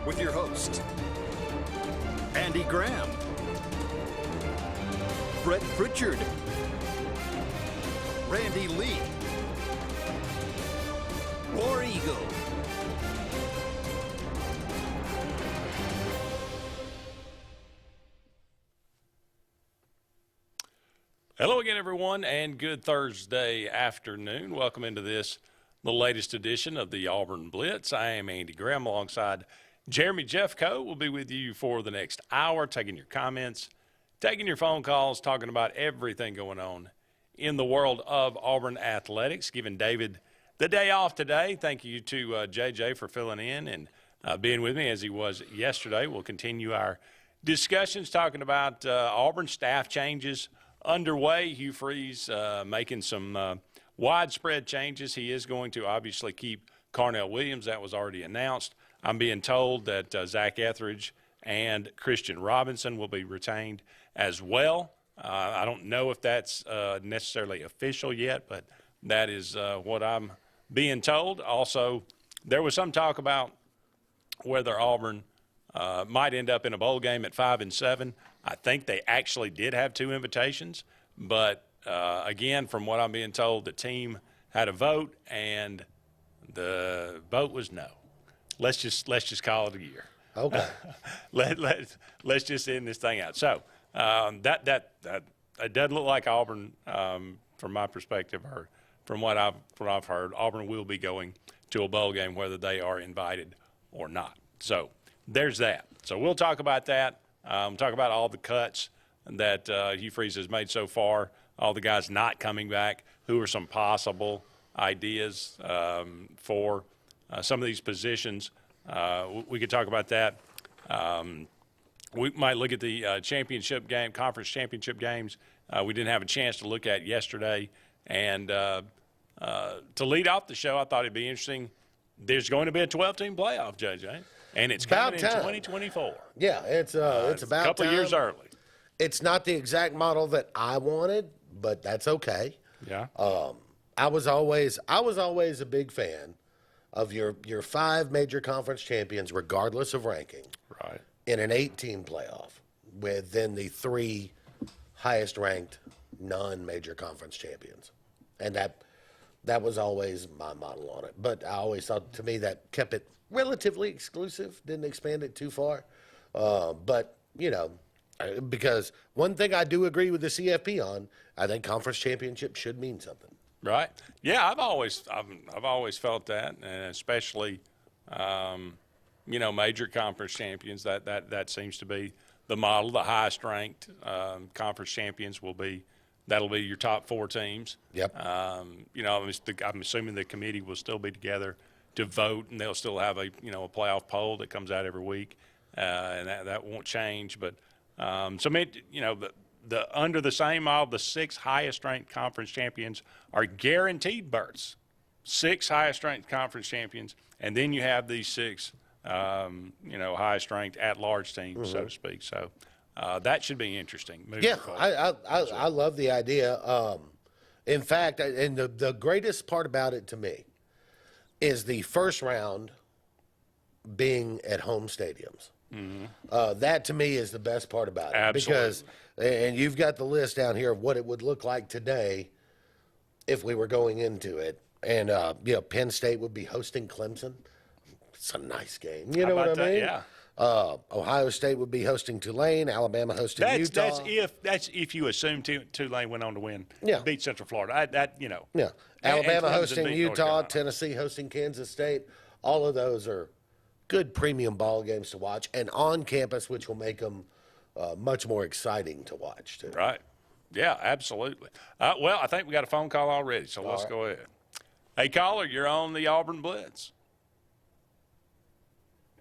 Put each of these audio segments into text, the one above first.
with your hosts, Andy Graham, Brett Pritchard, Randy Lee, War Eagle. Hello again, everyone, and good Thursday afternoon. Welcome into the latest edition of the Auburn Blitz. I am Andy Graham alongside Jeremy Jeffco. We'll be with you for the next hour, taking your comments, taking your phone calls, talking about everything going on in the world of Auburn athletics. Giving David the day off today. Thank you to JJ for filling in and being with me as he was yesterday. We'll continue our discussions talking about Auburn staff changes underway. Hugh Freeze making some widespread changes. He is going to obviously keep Carnell Williams. That was already announced. I'm being told that Zach Etheridge and Christian Robinson will be retained as well. I don't know if that's necessarily official yet, but that is what I'm being told. Also, there was some talk about whether Auburn might end up in a bowl game at 5-7. I think they actually did have 2 invitations, but again, from what I'm being told, the team had a vote, and the vote was no. Let's just call it a year. Okay. Let's just end this thing out. So that it doesn't look like Auburn, from my perspective, or from what I've heard, Auburn will be going to a bowl game whether they are invited or not. So there's that. So we'll talk about that. Talk about all the cuts that Hugh Freeze has made so far, all the guys not coming back, who are some possible ideas for some of these positions. We could talk about that. We might look at the championship game, conference championship games. We didn't have a chance to look at yesterday. And to lead off the show, I thought it'd be interesting. There's going to be a 12-team playoff, JJ. And it's coming in 2024. Yeah, it's about a couple time. Years early. It's not the exact model that I wanted, but that's okay. Yeah. I was always a big fan of your 5 major conference champions, regardless of ranking, Right. in an 8-team playoff, with then the 3 highest ranked non-major conference champions, and that was always my model on it. But I always thought, to me, that kept it relatively exclusive, didn't expand it too far. But, you know, because one thing I do agree with the CFP on, I think conference championship should mean something. Right. Yeah, I've always felt that, and especially, major conference champions. That seems to be the model. The highest ranked conference champions that'll be your top 4 teams. Yep. I'm assuming the committee will still be together to vote, and they'll still have a playoff poll that comes out every week, and that won't change. But the under the same model, the 6 highest ranked conference champions are guaranteed berths. 6 highest ranked conference champions, and then you have these 6 highest ranked at large teams, so to speak. So that should be interesting. Yeah, I love the idea. In fact, and the greatest part about it to me is the first round being at home stadiums. Mm-hmm. That to me is the best part about it. Absolutely. And you've got the list down here of what it would look like today if we were going into it. And, Penn State would be hosting Clemson. It's a nice game. You know what I mean? Yeah. Ohio State would be hosting Tulane. Alabama hosting Utah. That's if you assume Tulane went on to win. Yeah. Beat Central Florida. Yeah. Alabama and hosting Utah. Tennessee hosting Kansas State. All of those are good premium ball games to watch, and on campus, which will make them much more exciting to watch too. Right. Yeah, absolutely. Well, I think we got a phone call already, so let's go ahead. Hey, caller, you're on the Auburn Blitz.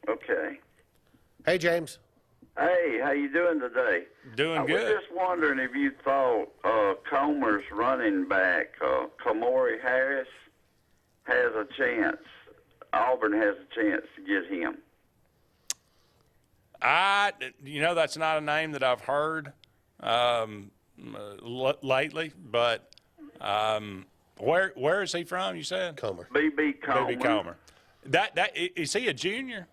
Okay. Hey, James. Hey, how you doing today? Doing good. I was just wondering if you thought Comer's running back, Kamori Harris, has a chance. Auburn has a chance to get him. That's not a name that I've heard lately, but where is he from, you said? Comer. B.B. Comer. B.B. Comer. Is he a junior?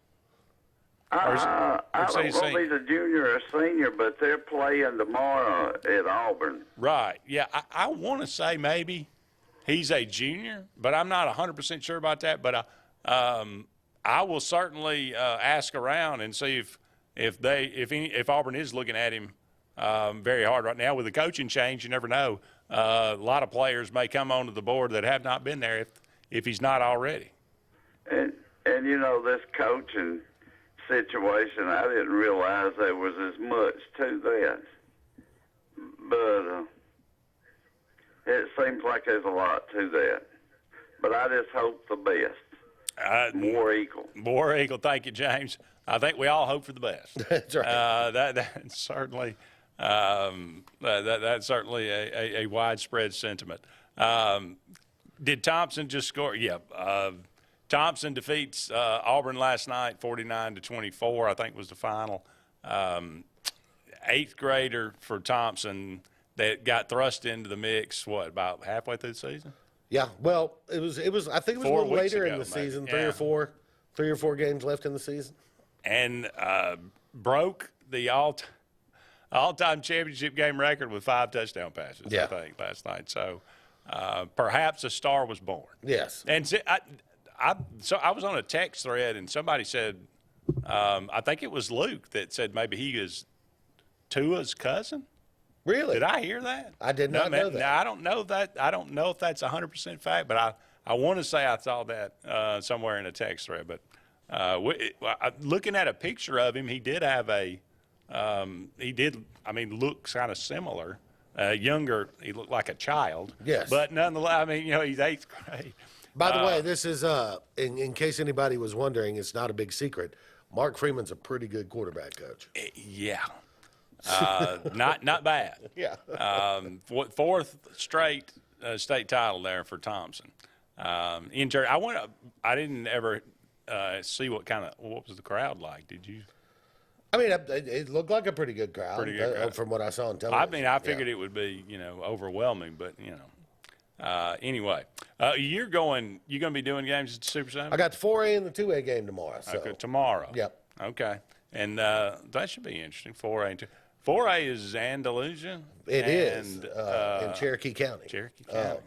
I or don't know if he's a junior or senior, but they're playing tomorrow at Auburn. Right. Yeah, I want to say maybe he's a junior, but I'm not 100% sure about that. But I will certainly ask around and see if Auburn is looking at him very hard right now. With the coaching change, you never know. A lot of players may come onto the board that have not been there if he's not already. And this coaching situation, I didn't realize there was as much to that. But it seems like there's a lot to that. But I just hope the best. More equal. More equal. Thank you, James. I think we all hope for the best. That's right. That's certainly that's certainly a widespread sentiment. Did Thompson just score? Yeah. Thompson defeats Auburn last night, 49-24. I think was the final. Eighth grader for Thompson that got thrust into the mix. What, about halfway through the season? Yeah. Well, it was. I think it was 4 a little weeks later ago, in the maybe. season. Yeah. Three or four games left in the season. And broke the all-time championship game record with 5 touchdown passes, Yeah. I think, last night. So perhaps a star was born. Yes. And so I was on a text thread, and somebody said, I think it was Luke that said maybe he is Tua's cousin. Really? Did I hear that? I did not know that. Now, I don't know that. I don't know if that's 100% fact, but I want to say I saw that somewhere in a text thread. But looking at a picture of him, he did have look kind of similar. Younger, he looked like a child. Yes. But nonetheless, he's 8th grade. By the way, this is in case anybody was wondering, it's not a big secret. Mark Freeman's a pretty good quarterback coach. Yeah. Not bad. Yeah. 4th straight state title there for Thompson. I didn't ever see what was the crowd like. Did you? I mean, it looked like a pretty good crowd. Pretty good crowd. From what I saw on television. I figured it would be overwhelming, but anyway, you're going to be doing games at the Super Seven? I got the 4A and the 2A game tomorrow. So. Okay, tomorrow. Yep. Okay, and that should be interesting. 4A and 2. 4A is Andalusia. It is in Cherokee County. Cherokee County.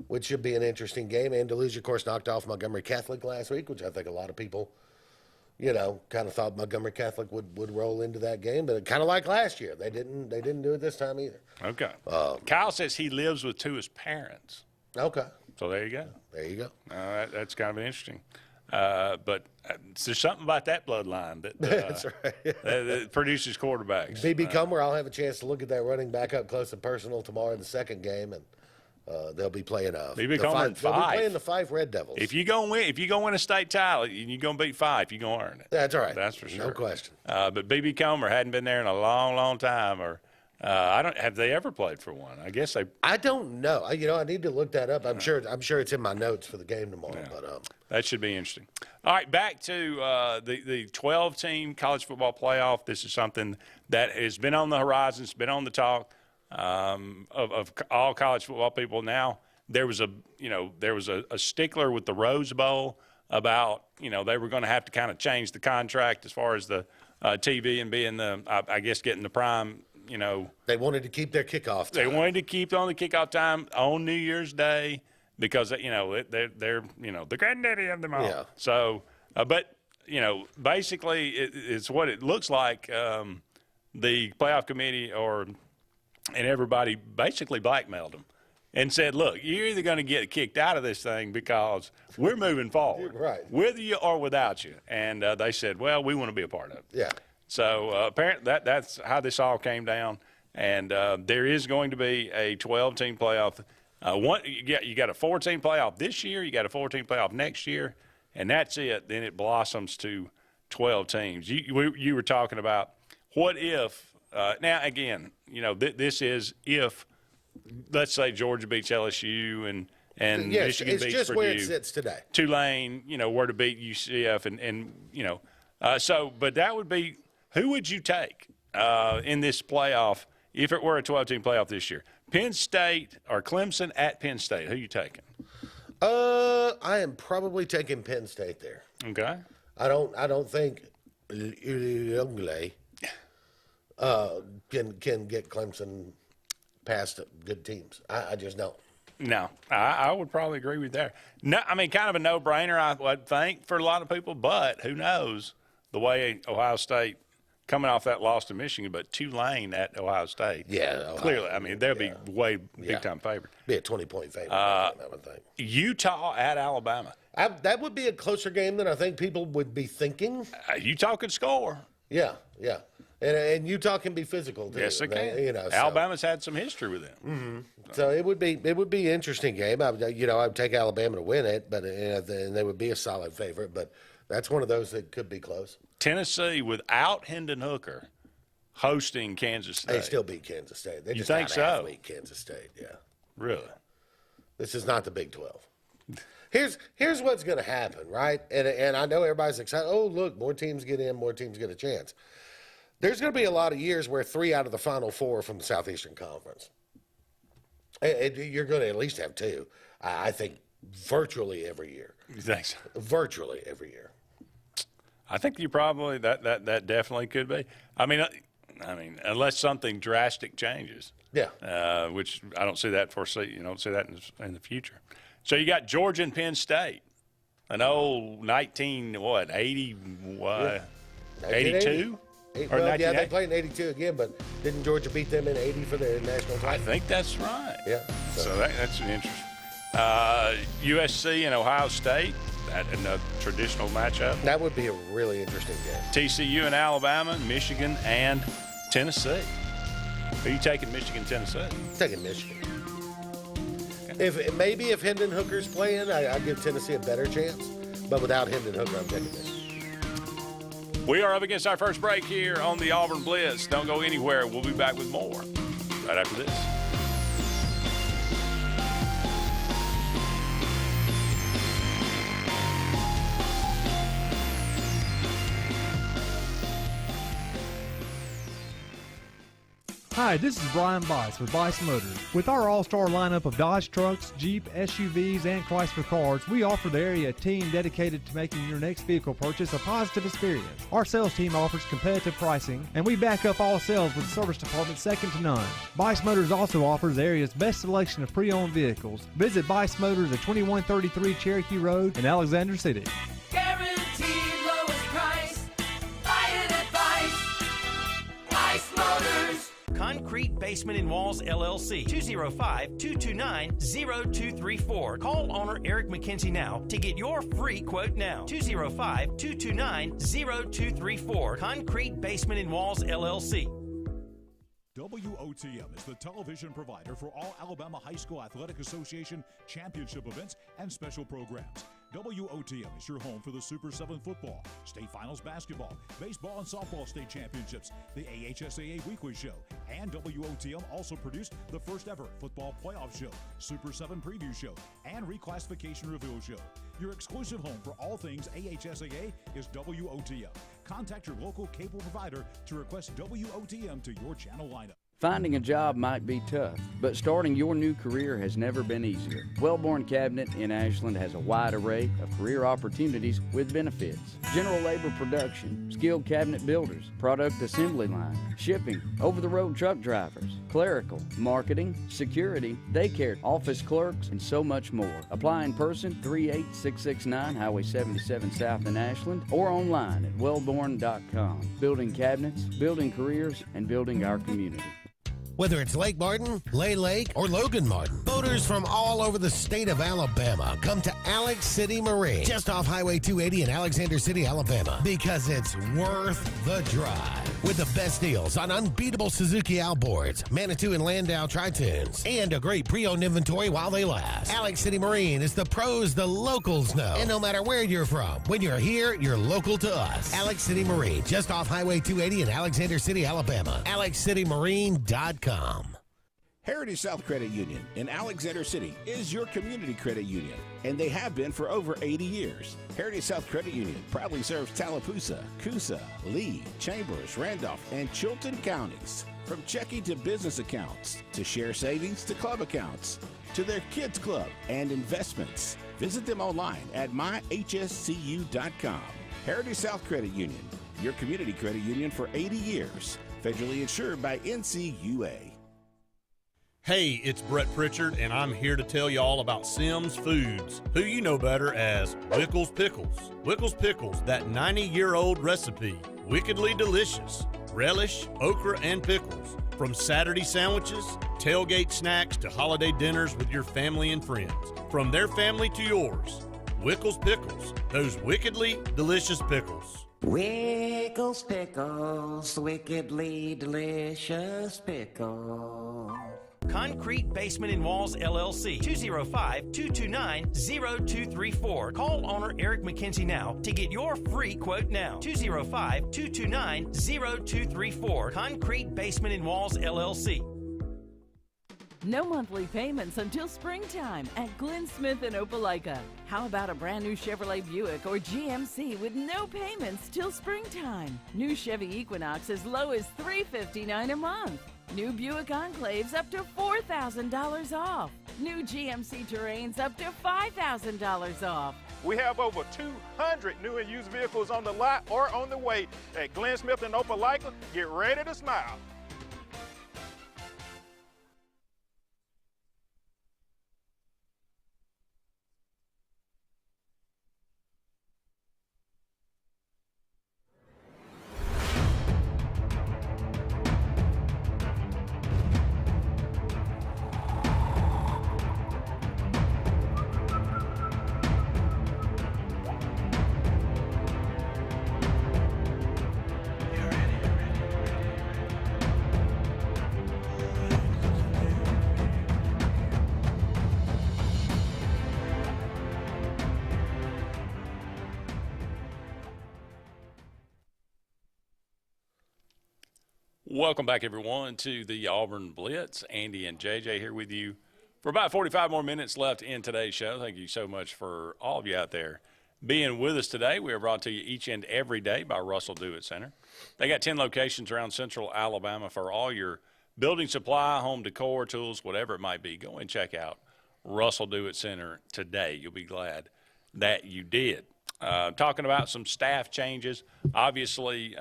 Which should be an interesting game. Andalusia, of course, knocked off Montgomery Catholic last week, which I think a lot of people, kind of thought Montgomery Catholic would roll into that game, but kind of like last year, they didn't do it this time either. Okay. Kyle says he lives with 2 of his parents. Okay. So there you go. There you go. That's kind of interesting. But there's something about that bloodline that, That's right. that produces quarterbacks. BB Comer, I'll have a chance to look at that running back up close and personal tomorrow in the second game, and they'll be playing BB Comer and they'll be Fife. playing the Fife Red Devils. If you're going to win a state title, you're going to beat Fife. You're going to earn it. That's all right. That's for sure. No question. But BB Comer hadn't been there in a long, long time. Or have they ever played for one? I guess they. I don't know. I need to look that up. I'm sure it's in my notes for the game tomorrow. Yeah. But that should be interesting. All right, back to the 12-team college football playoff. This is something that has been on the horizon. It's been on the talk of all college football people. Now there was a stickler with the Rose Bowl about they were going to have to kind of change the contract as far as the TV and being getting the prime. they wanted to keep their kickoff time. They wanted to keep on the kickoff time on New Year's Day because they're the granddaddy of them all. Yeah. So, but basically it's what it looks like. The playoff committee and everybody basically blackmailed them and said, "Look, you're either going to get kicked out of this thing because we're moving forward, Right. with you or without you." And they said, "Well, we want to be a part of it." Yeah. So apparently that's how this all came down. And there is going to be a 12-team playoff. You got a 4-team playoff this year. You got a 4-team playoff next year, and that's it. Then it blossoms to 12 teams. You were talking about what if. Now again, this is if. Let's say Georgia beats LSU and Yes, Michigan it's beats just Purdue. where it sits today. Tulane, were to beat UCF, but that would be who would you take in this playoff if it were a 12-team playoff this year? Penn State or Clemson at Penn State? Who you taking? I am probably taking Penn State there. Okay. I don't think can get Clemson past good teams. I just don't. No, I would probably agree with that. No, I mean, kind of a no-brainer, I would think, for a lot of people. But who knows the way Ohio State coming off that loss to Michigan, but Tulane at Ohio State. Yeah, Ohio, clearly. I mean, they'll be way big-time favorite. Be a 20-point favorite, I would think. Utah at Alabama. That would be a closer game than I think people would be thinking. Utah could score. Yeah. And Utah can be physical too. Yes, they can. You know, Alabama's had some history with them. Mm-hmm. So it would be an interesting game. I'd take Alabama to win it, but and they would be a solid favorite. But that's one of those that could be close. Tennessee without Hendon Hooker hosting Kansas State. They still beat Kansas State. They just think so? half-beat Kansas State. Yeah. Really? This is not the Big 12. Here's what's going to happen, right? And I know everybody's excited. Oh, look, more teams get in, more teams get a chance. There's going to be a lot of years where 3 out of the Final 4 are from the Southeastern Conference. You're going to at least have 2. I think virtually every year. You think so? Virtually every year. I think you probably that definitely could be. I mean, unless something drastic changes. Yeah. Which I don't see that You don't see that in the future. So you got Georgia and Penn State, an old 82? Well, yeah, they played in 82 again, but didn't Georgia beat them in 80 for their national title? I think that's right. Yeah. So that's an interesting. USC and Ohio State, in a traditional matchup. That would be a really interesting game. TCU and Alabama, Michigan and Tennessee. Are you taking Michigan, Tennessee? Taking Michigan. If Hendon Hooker's playing, I'd give Tennessee a better chance. But without Hendon Hooker, I'm taking Michigan. We are up against our first break here on the Auburn Blitz. Don't go anywhere. We'll be back with more right after this. Hi, this is Brian Bice with Bice Motors. With our all-star lineup of Dodge trucks, Jeep, SUVs, and Chrysler cars, we offer the area a team dedicated to making your next vehicle purchase a positive experience. Our sales team offers competitive pricing, and we back up all sales with a service department second to none. Bice Motors also offers the area's best selection of pre-owned vehicles. Visit Bice Motors at 2133 Cherokee Road in Alexander City. Guaranteed lowest price. Buy it at Bice Motors. Concrete Basement and Walls, LLC, 205-229-0234. Call owner Eric McKenzie now to get your free quote now. 205-229-0234. Concrete Basement and Walls, LLC. WOTM is the television provider for all Alabama High School Athletic Association championship events and special programs. WOTM is your home for the Super 7 football, state finals basketball, baseball and softball state championships, the AHSAA weekly show, and WOTM also produced the first ever football playoff show, Super 7 preview show, and reclassification reveal show. Your exclusive home for all things AHSAA is WOTM. Contact your local cable provider to request WOTM to your channel lineup. Finding a job might be tough, but starting your new career has never been easier. Wellborn Cabinet in Ashland has a wide array of career opportunities with benefits. General labor production, skilled cabinet builders, product assembly line, shipping, over-the-road truck drivers, clerical, marketing, security, daycare, office clerks, and so much more. Apply in person, 38669 Highway 77 South in Ashland, or online at wellborn.com. Building cabinets, building careers, and building our community. Whether it's Lake Martin, Lay Lake, or Logan Martin, boaters from all over the state of Alabama come to Alex City Marine, just off Highway 280 in Alexander City, Alabama, because it's worth the drive. With the best deals on unbeatable Suzuki outboards, Manitou and Landau Tritoons, and a great pre-owned inventory while they last. Alex City Marine is the pros the locals know. And no matter where you're from, when you're here, you're local to us. Alex City Marine, just off Highway 280 in Alexander City, Alabama. AlexCityMarine.com. Heritage South Credit Union in Alexander City is your community credit union, and they have been for over 80 years. Heritage South Credit Union proudly serves Tallapoosa, Coosa, Lee, Chambers, Randolph, and Chilton counties. From checking to business accounts, to share savings to club accounts, to their kids club and investments. Visit them online at myhscu.com. Heritage South Credit Union, your community credit union for 80 years. Federally insured by NCUA. Hey, it's Brett Pritchard, and I'm here to tell you all about Sims Foods, who you know better as Wickles Pickles. Wickles Pickles, that 90-year-old recipe, wickedly delicious. Relish, okra, and pickles. From Saturday sandwiches, tailgate snacks, to holiday dinners with your family and friends. From their family to yours. Wickles Pickles, those wickedly delicious pickles. Wickles Pickles, wickedly delicious pickles. Concrete Basement and Walls, LLC, 205-229-0234. Call owner Eric McKenzie now to get your free quote now. 205-229-0234. Concrete Basement and Walls, LLC. No monthly payments until springtime at Glenn Smith in Opelika. How about a brand new Chevrolet Buick or GMC with no payments till springtime? New Chevy Equinox as low as $359 a month. New Buick Enclaves up to $4,000 off. New GMC Terrains up to $5,000 off. We have over 200 new and used vehicles on the lot or on the way at Glenn Smith in Opelika. Get ready to smile. Welcome back, everyone, to the Auburn Blitz. Andy and JJ here with you for about 45 more minutes left in today's show. Thank you so much for all of you out there being with us today. We are brought to you each and every day by Russell Do-It Center. They got 10 locations around central Alabama for all your building supply, home decor, tools, whatever it might be. Go and check out Russell Do-It Center today. You'll be glad that you did. Talking about some staff changes. Obviously,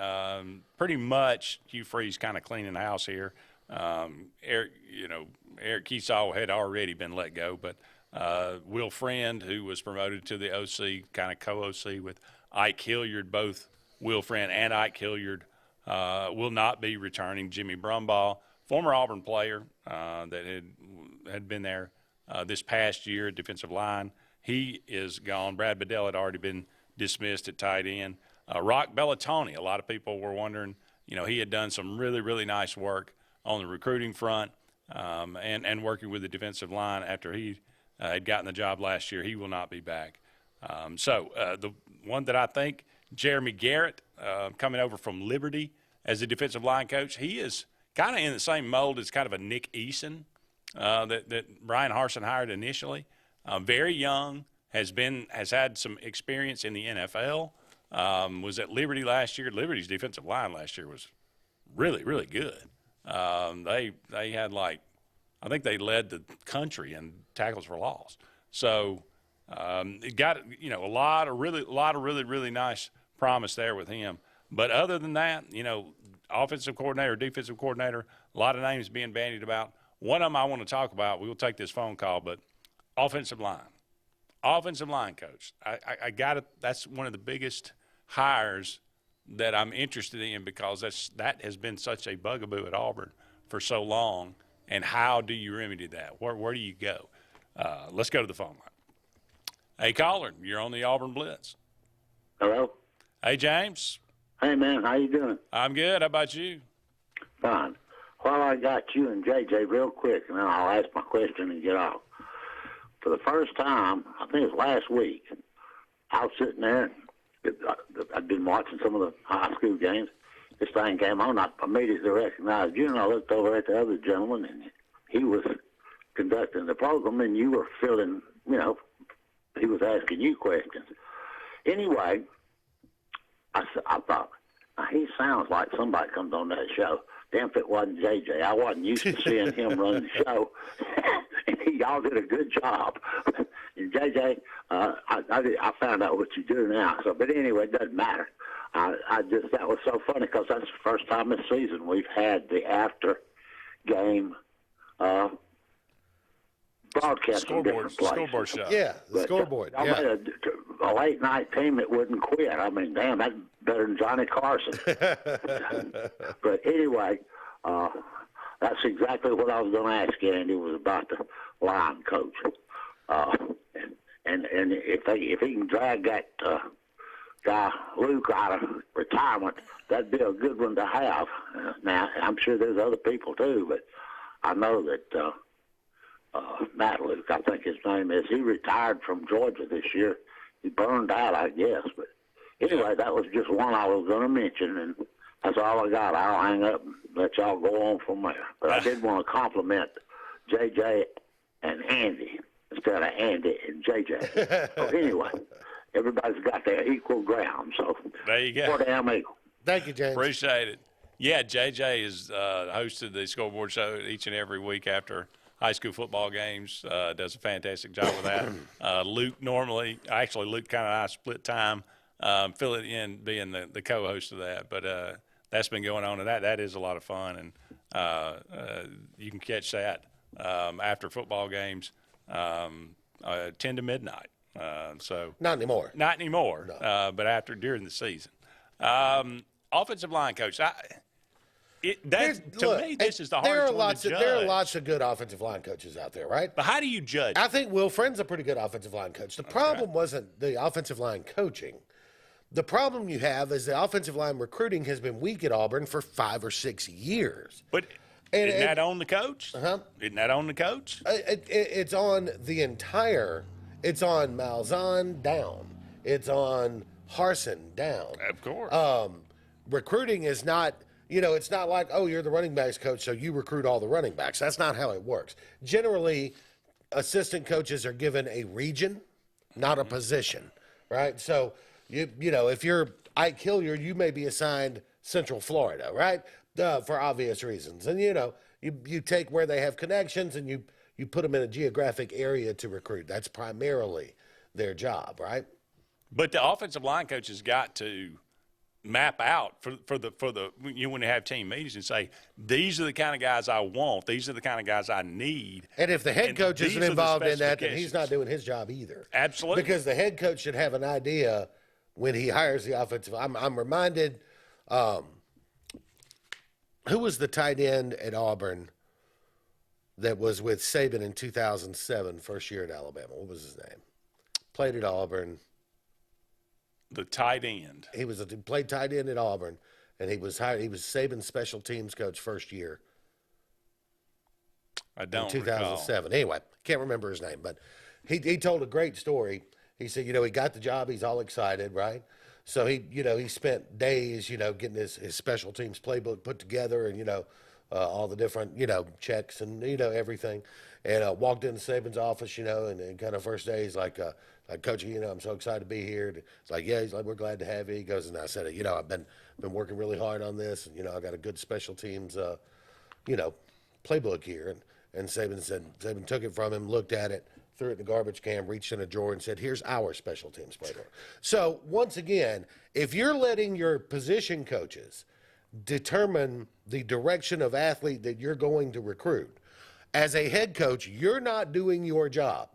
pretty much Hugh Freeze kind of cleaning the house here. Eric Keesaw had already been let go, but Will Friend, who was promoted to the OC, kind of co-OC with Ike Hilliard, both Will Friend and Ike Hilliard will not be returning. Jimmy Brumbaugh, former Auburn player that had been there this past year, defensive line, he is gone. Brad Bedell had already been dismissed at tight end. Rock Bellatoni, a lot of people were wondering, he had done some really, really nice work on the recruiting front and working with the defensive line after he had gotten the job last year. He will not be back. The one that I think, Jeremy Garrett, coming over from Liberty as a defensive line coach, he is kind of in the same mold as kind of a Nick Eason that Brian Harsin hired initially. Very young, has had some experience in the NFL, was at Liberty last year. Liberty's defensive line last year was really, really good. They had I think they led the country in tackles for loss. So it got a lot of really, really nice promise there with him. But other than that, offensive coordinator, defensive coordinator, a lot of names being bandied about. One of them I want to talk about. We will take this phone call, but offensive line coach. I got it. That's one of the biggest hires that I'm interested in because that has been such a bugaboo at Auburn for so long. And how do you remedy that? Where do you go? Let's go to the phone line. Hey, caller, you're on the Auburn Blitz. Hello. Hey, James. Hey, man, how you doing? I'm good. How about you? Fine. While I got you and JJ real quick, and then I'll ask my question and get off. For the first time, I think it was last week, I was sitting there. I'd been watching some of the high school games. This thing came on. I immediately recognized you, and I looked over at the other gentleman, and he was conducting the program, and you were filling, he was asking you questions. Anyway, I thought, he sounds like somebody comes on that show. Damn if it wasn't JJ. I wasn't used to seeing him run the show. And y'all did a good job. And JJ, I found out what you do now. So, but anyway, it doesn't matter. I that was so funny because that's the first time this season we've had the after game broadcast from different places. Scoreboard show. Yeah, the But scoreboard. y'all Yeah. made a late night team that wouldn't quit. I mean, damn, that's better than Johnny Carson. But anyway, that's exactly what I was going to ask you, Andy, was about the line coach. And if he can drag that guy Luke out of retirement, that'd be a good one to have. Now, I'm sure there's other people too, but I know that Matt Luke, I think his name is, he retired from Georgia this year. He burned out, I guess. But anyway, that was just one I was going to mention, and that's all I got. I'll hang up and let y'all go on from there. But I did want to compliment JJ and Andy instead of Andy and JJ. So anyway, everybody's got their equal ground. So there you go. More damn equal. Thank you, James. Appreciate it. Yeah, JJ has hosted the scoreboard show each and every week after high school football games. Does a fantastic job with that. Luke normally, actually Luke kind of I split time, filling in being the co-host of that. But that's been going on, and that is a lot of fun. And you can catch that after football games, 10 to midnight. So Not anymore. Not anymore. No. But during the season. Offensive line coach. To me, this is the hardest one to judge. There are lots of good offensive line coaches out there, right? But how do you judge? I think Will Friend's a pretty good offensive line coach. The problem wasn't the offensive line coaching. The problem you have is the offensive line recruiting has been weak at Auburn for 5 or 6 years. But isn't that on the coach? Uh-huh. Isn't that on the coach? It's on the entire. It's on Malzahn down. It's on Harsin down. Of course. Recruiting is not. It's not like, oh, you're the running backs coach, so you recruit all the running backs. That's not how it works. Generally, assistant coaches are given a region, not a position, right? So, if you're Ike Hilliard, you may be assigned Central Florida, right? For obvious reasons. And, you take where they have connections and you put them in a geographic area to recruit. That's primarily their job, right? But the offensive line coach has got to map out for the when they have team meetings and say, these are the kind of guys I want, these are the kind of guys I need. And if the head coach isn't involved in that, then he's not doing his job either. Absolutely. Because the head coach should have an idea when he hires the offensive. I'm reminded, who was the tight end at Auburn that was with Saban in 2007, first year at Alabama? What was his name? Played at Auburn. The tight end. He played tight end at Auburn, and he was hired. He was Saban's special teams coach first year. I don't in 2007. Anyway, can't remember his name, but he told a great story. He said, he got the job. He's all excited, right? So he spent days, getting his special teams playbook put together, and all the different checks and everything, and walked into Saban's office, and kind of first day he's like Coach, I'm so excited to be here. It's like, yeah, he's like, we're glad to have you. He goes, and I said, I've been working really hard on this, and I got a good special teams, playbook here, and Saban took it from him, looked at it, threw it in the garbage can, reached in a drawer, and said, here's our special teams playbook. So once again, if you're letting your position coaches determine the direction of athlete that you're going to recruit, as a head coach, you're not doing your job.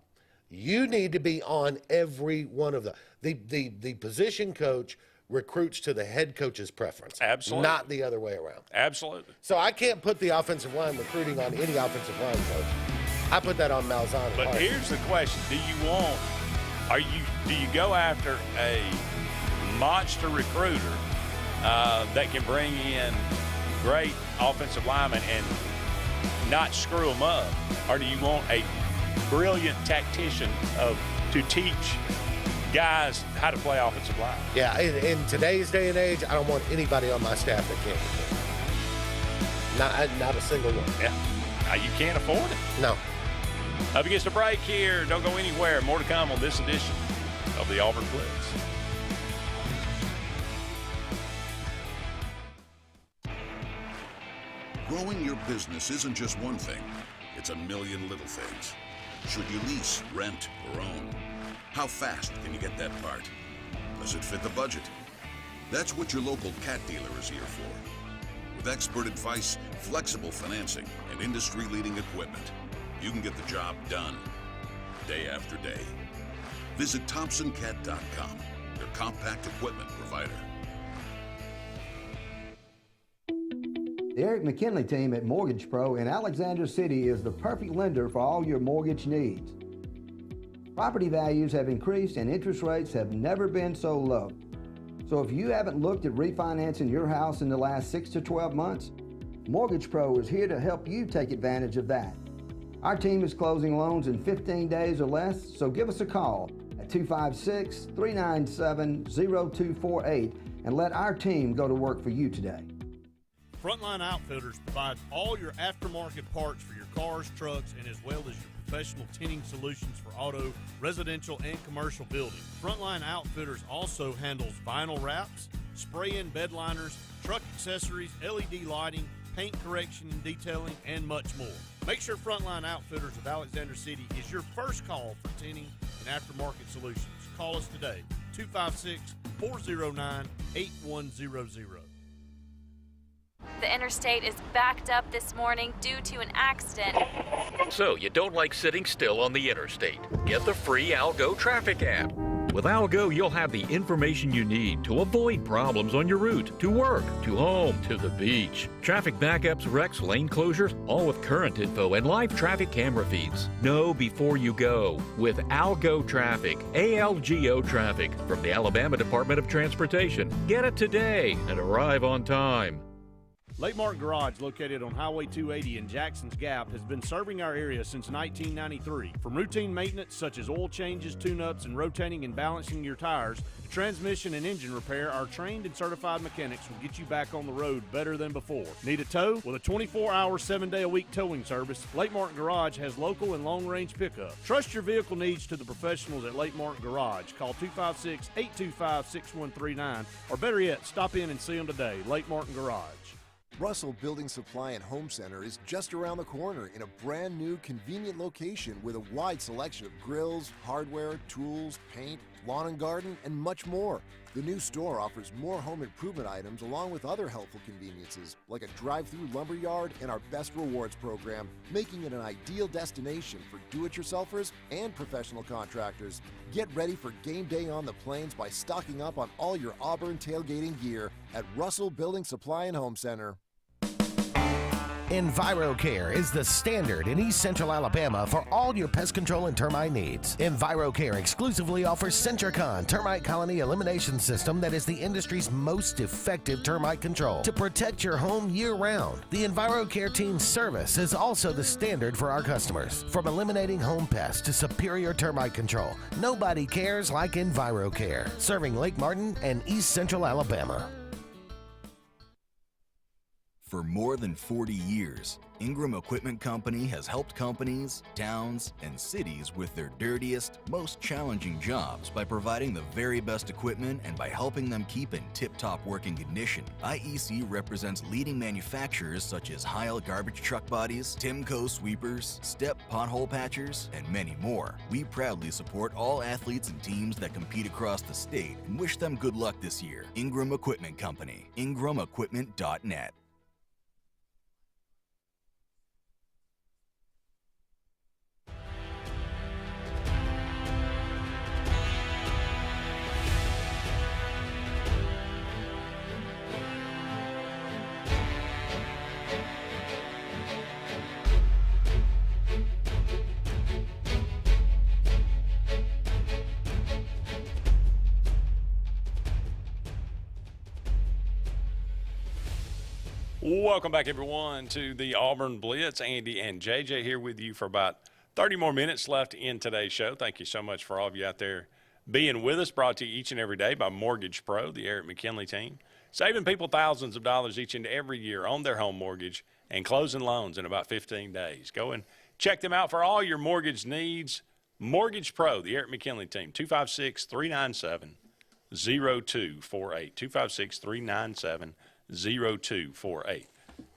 You need to be on every one of the position coach recruits to the head coach's preference. Absolutely. Not the other way around. Absolutely. So I can't put the offensive line recruiting on any offensive line coach. I put that on Malzahn. But here's the question. Do you go after a monster recruiter that can bring in great offensive linemen and not screw them up? Or do you want a brilliant tactician to teach guys how to play offensive line? Yeah, in today's day and age, I don't want anybody on my staff that can't recruit. Not a single one. Yeah, you can't afford it. No. Up against the break here. Don't go anywhere. More to come on this edition of the Auburn Blitz. Growing your business isn't just one thing. It's a million little things. Should you lease, rent, or own? How fast can you get that part? Does it fit the budget? That's what your local cat dealer is here for. With expert advice, flexible financing, and industry-leading equipment, you can get the job done day after day. Visit ThompsonCat.com, your compact equipment provider. The Eric McKinley team at Mortgage Pro in Alexander City is the perfect lender for all your mortgage needs. Property values have increased and interest rates have never been so low. So if you haven't looked at refinancing your house in the last 6 to 12 months, Mortgage Pro is here to help you take advantage of that. Our team is closing loans in 15 days or less, so give us a call at 256-397-0248 and let our team go to work for you today. Frontline Outfitters provides all your aftermarket parts for your cars, trucks, and as well as your professional tinting solutions for auto, residential, and commercial buildings. Frontline Outfitters also handles vinyl wraps, spray-in bed liners, truck accessories, LED lighting, paint correction and detailing, and much more. Make sure Frontline Outfitters of Alexander City is your first call for tinting and aftermarket solutions. Call us today, 256-409-8100. The interstate is backed up this morning due to an accident. So you don't like sitting still on the interstate? Get the free Algo traffic app. With Algo, you'll have the information you need to avoid problems on your route, to work, to home, to the beach. Traffic backups, wrecks, lane closures, all with current info and live traffic camera feeds. Know before you go with Algo Traffic, ALGO Traffic from the Alabama Department of Transportation. Get it today and arrive on time. Lake Martin Garage, located on Highway 280 in Jackson's Gap, has been serving our area since 1993. From routine maintenance such as oil changes, tune-ups, and rotating and balancing your tires, to transmission and engine repair, our trained and certified mechanics will get you back on the road better than before. Need a tow? With a 24-hour, 7-day-a-week towing service, Lake Martin Garage has local and long-range pickup. Trust your vehicle needs to the professionals at Lake Martin Garage. Call 256-825-6139, or better yet, stop in and see them today. Lake Martin Garage. Russell Building Supply and Home Center is just around the corner in a brand new convenient location with a wide selection of grills, hardware, tools, paint, lawn and garden, and much more. The new store offers more home improvement items along with other helpful conveniences like a drive-through lumber yard and our Best Rewards program, making it an ideal destination for do-it-yourselfers and professional contractors. Get ready for game day on the plains by stocking up on all your Auburn tailgating gear at Russell Building Supply and Home Center. EnviroCare is the standard in East Central Alabama for all your pest control and termite needs. EnviroCare exclusively offers Centricon termite colony elimination system that is the industry's most effective termite control to protect your home year-round. The EnviroCare team's service is also the standard for our customers. From eliminating home pests to superior termite control, nobody cares like EnviroCare, serving Lake Martin and East Central Alabama. For more than 40 years, Ingram Equipment Company has helped companies, towns, and cities with their dirtiest, most challenging jobs by providing the very best equipment and by helping them keep in tip-top working condition. IEC represents leading manufacturers such as Heil garbage truck bodies, Timco sweepers, Step pothole patchers, and many more. We proudly support all athletes and teams that compete across the state and wish them good luck this year. Ingram Equipment Company, ingramequipment.net. Welcome back, everyone, to the Auburn Blitz. Andy and JJ here with you for about 30 more minutes left in today's show. Thank you so much for all of you out there being with us. Brought to you each and every day by Mortgage Pro, the Eric McKinley team. Saving people thousands of dollars each and every year on their home mortgage and closing loans in about 15 days. Go and check them out for all your mortgage needs. Mortgage Pro, the Eric McKinley team, 256-397-0248. 256-397-0248.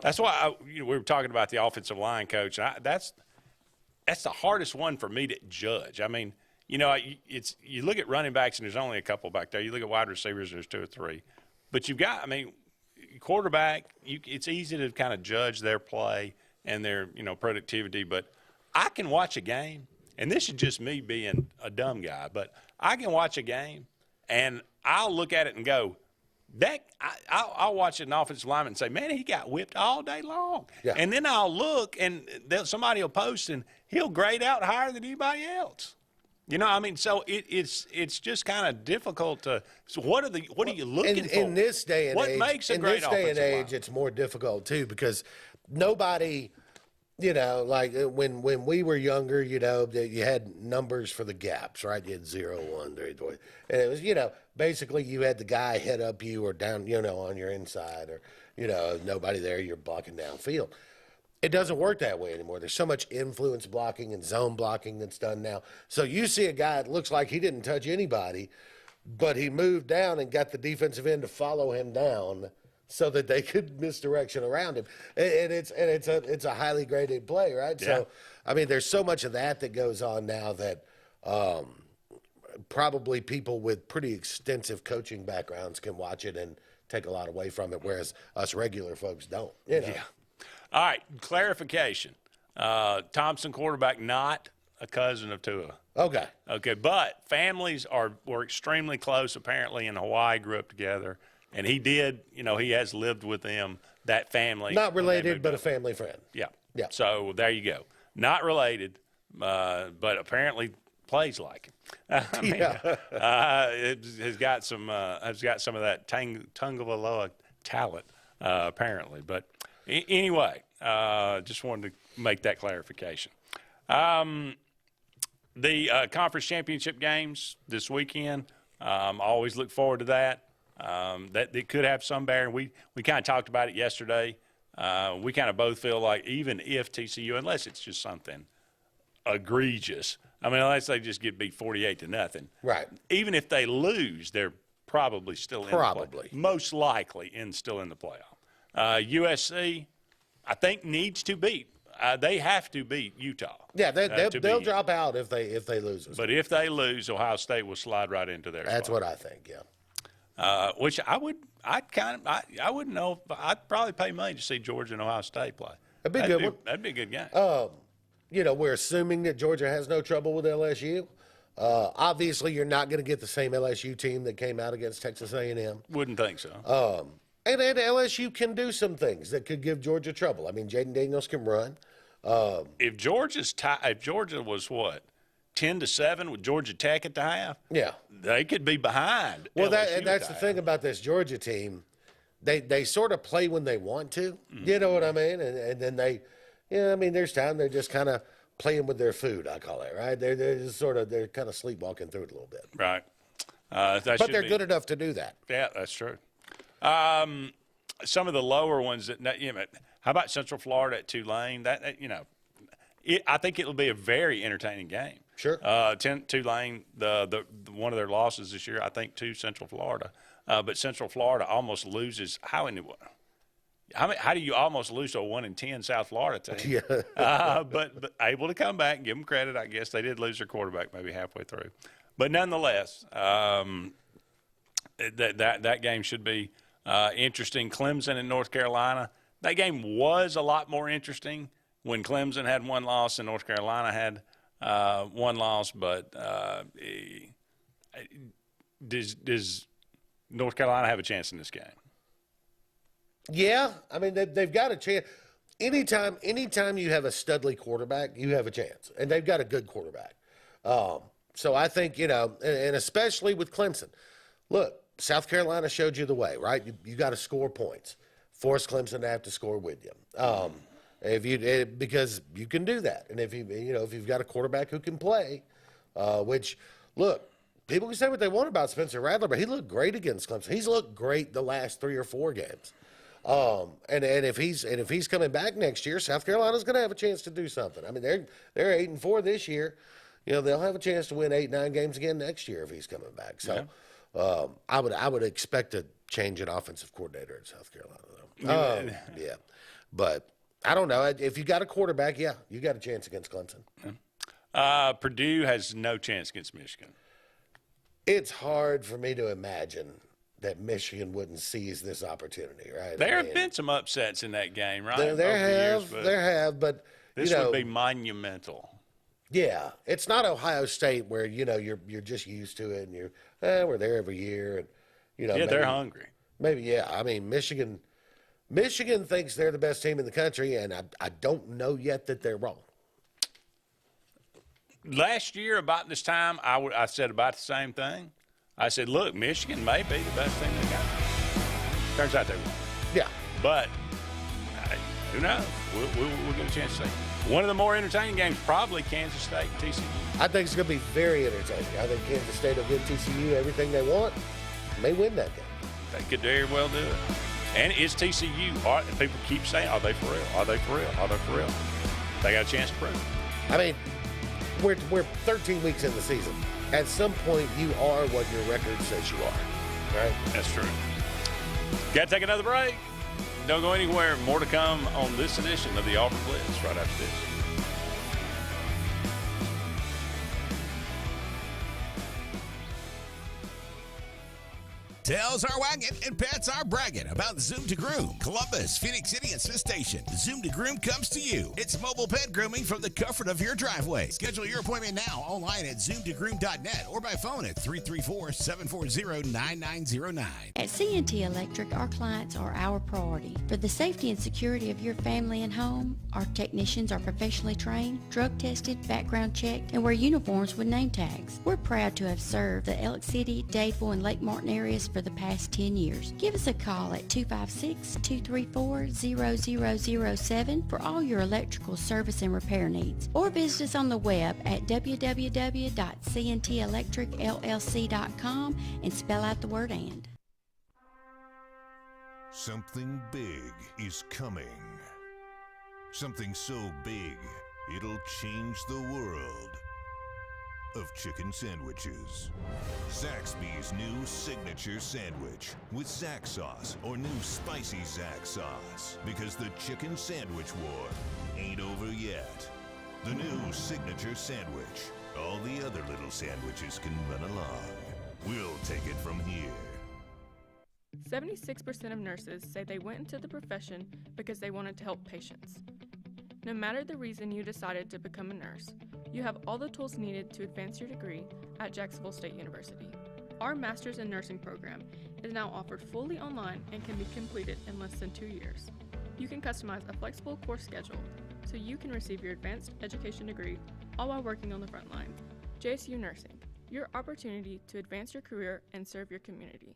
That's why we were talking about the offensive line coach. And that's the hardest one for me to judge. I mean, you look at running backs and there's only a couple back there. You look at wide receivers and there's 2 or 3. But you've got, I mean, quarterback, it's easy to kind of judge their play and their, productivity. But I can watch a game, and this is just me being a dumb guy, but I can watch a game, and I'll look at it and go, I'll watch an offensive lineman and say, man, he got whipped all day long. Yeah. And then I'll look, and somebody will post, and he'll grade out higher than anybody else. So it's just kind of difficult to. So what are you looking for? In this day and what age, makes a in great this day and offensive age, lineman? it's more difficult too because nobody, like when we were younger, you had numbers for the gaps, right? You had 0, 1, 3, 4, and it was, basically you had the guy head up you or down, on your inside, or nobody there, you're blocking downfield. It doesn't work that way anymore. There's so much influence blocking and zone blocking that's done now. So you see a guy that looks like he didn't touch anybody, but he moved down and got the defensive end to follow him down so that they could misdirection around him. And it's a highly graded play, right? Yeah. So, I mean, there's so much of that goes on now that probably people with pretty extensive coaching backgrounds can watch it and take a lot away from it, whereas us regular folks don't. Yeah. All right, clarification. Thompson quarterback, not a cousin of Tua. Okay. Okay, but families were extremely close apparently in Hawaii, grew up together, and he did, he has lived with them, that family. Not related, but a family friend. Yeah. Yeah. So there you go. Not related, but apparently plays like him. It has got some of that Tungaloa talent apparently. But anyway, just wanted to make that clarification. The conference championship games this weekend. Always look forward to that. That it could have some bearing. We kind of talked about it yesterday. We kind of both feel like even if TCU, unless it's just something egregious, unless they just get beat 48-0, right? Even if they lose, they're probably still in the play. Most likely still in the playoff. USC, I think, needs to beat. They have to beat Utah. Yeah, they'll drop out if they lose. But if they lose, Ohio State will slide right into their That's spot. what I think. Yeah. Which I wouldn't know. I'd probably pay money to see Georgia and Ohio State play. That'd be a good one. That'd be a good game. We're assuming that Georgia has no trouble with LSU. Obviously, you're not going to get the same LSU team that came out against Texas A&M. Wouldn't think so. And LSU can do some things that could give Georgia trouble. I mean, Jaden Daniels can run. If Georgia was what, 10-7 with Georgia Tech at the half, yeah, they could be behind. Well, LSU that's the thing about this Georgia team. They sort of play when they want to. Mm-hmm. You know what I mean? And then they, there's time they're just kind of playing with their food. I call it, right. They're just they're kind of sleepwalking through it a little bit. Right. But they're good enough to do that. Yeah, that's true. Some of the lower ones how about Central Florida at Tulane? I think it'll be a very entertaining game. Sure. Tulane, the one of their losses this year, I think, to Central Florida. But Central Florida almost loses. How do you almost lose to a 1-10 South Florida team? Yeah. But able to come back and give them credit. I guess they did lose their quarterback maybe halfway through, but nonetheless, that game should be interesting. Clemson and North Carolina. That game was a lot more interesting when Clemson had one loss and North Carolina had one loss. But does North Carolina have a chance in this game? Yeah, I mean they've got a chance. Anytime you have a studly quarterback, you have a chance, and they've got a good quarterback. So I think and especially with Clemson. Look, South Carolina showed you the way, right? You got to score points, force Clemson to have to score with you. Because you can do that, and if you've got a quarterback who can play, which look. People can say what they want about Spencer Rattler, but he looked great against Clemson. He's looked great the last 3 or 4 games. And if he's coming back next year, South Carolina's going to have a chance to do something. I mean, they're 8-4 this year. They'll have a chance to win 8-9 games again next year if he's coming back. So, I would expect a change in offensive coordinator in South Carolina, though. Yeah, but I don't know. If you got a quarterback, you got a chance against Clemson. Purdue has no chance against Michigan. It's hard for me to imagine that Michigan wouldn't seize this opportunity, right? There have been some upsets in that game, right? There have, but this would be monumental. Yeah, it's not Ohio State where you're just used to it and we're there every year and maybe, they're hungry. Maybe I mean Michigan thinks they're the best team in the country, and I don't know yet that they're wrong. Last year about this time, I said about the same thing. I said, look, Michigan may be the best team they got. Turns out they won. Yeah. But who knows? We'll get a chance to see. One of the more entertaining games, probably Kansas State, TCU. I think it's going to be very entertaining. I think Kansas State will give TCU everything they want. May win that game. They could very well do it. And it's TCU. People keep saying, are they for real? Are they for real? Are they for real? They got a chance to prove it. I mean, we're 13 weeks in the season. At some point, you are what your record says you are, right? That's true. Got to take another break. Don't go anywhere. More to come on this edition of the Auburn Blitz right after this. Tails are wagging and pets are bragging about Zoom to Groom. Columbus, Phoenix City, and Smith Station. Zoom to Groom comes to you. It's mobile pet grooming from the comfort of your driveway. Schedule your appointment now online at zoomtogroom.net or by phone at 334-740-9909. At C&T Electric, our clients are our priority. For the safety and security of your family and home, our technicians are professionally trained, drug tested, background checked, and wear uniforms with name tags. We're proud to have served the Elk City, Dadeville, and Lake Martin areas for the past 10 years. Give us a call at 256-234-0007 for all your electrical service and repair needs, or visit us on the web at www.cntelectricllc.com and spell out the word "and." Something big is coming. Something so big, it'll change the world of chicken sandwiches. Zaxby's new signature sandwich with Zax sauce or new spicy Zax sauce, because the chicken sandwich war ain't over yet. The new signature sandwich. All the other little sandwiches can run along. We'll take it from here. 76% of nurses say they went into the profession because they wanted to help patients. No matter the reason you decided to become a nurse, you have all the tools needed to advance your degree at Jacksonville State University. Our Master's in Nursing program is now offered fully online and can be completed in less than 2 years. You can customize a flexible course schedule so you can receive your advanced education degree all while working on the front line. JSU Nursing, your opportunity to advance your career and serve your community.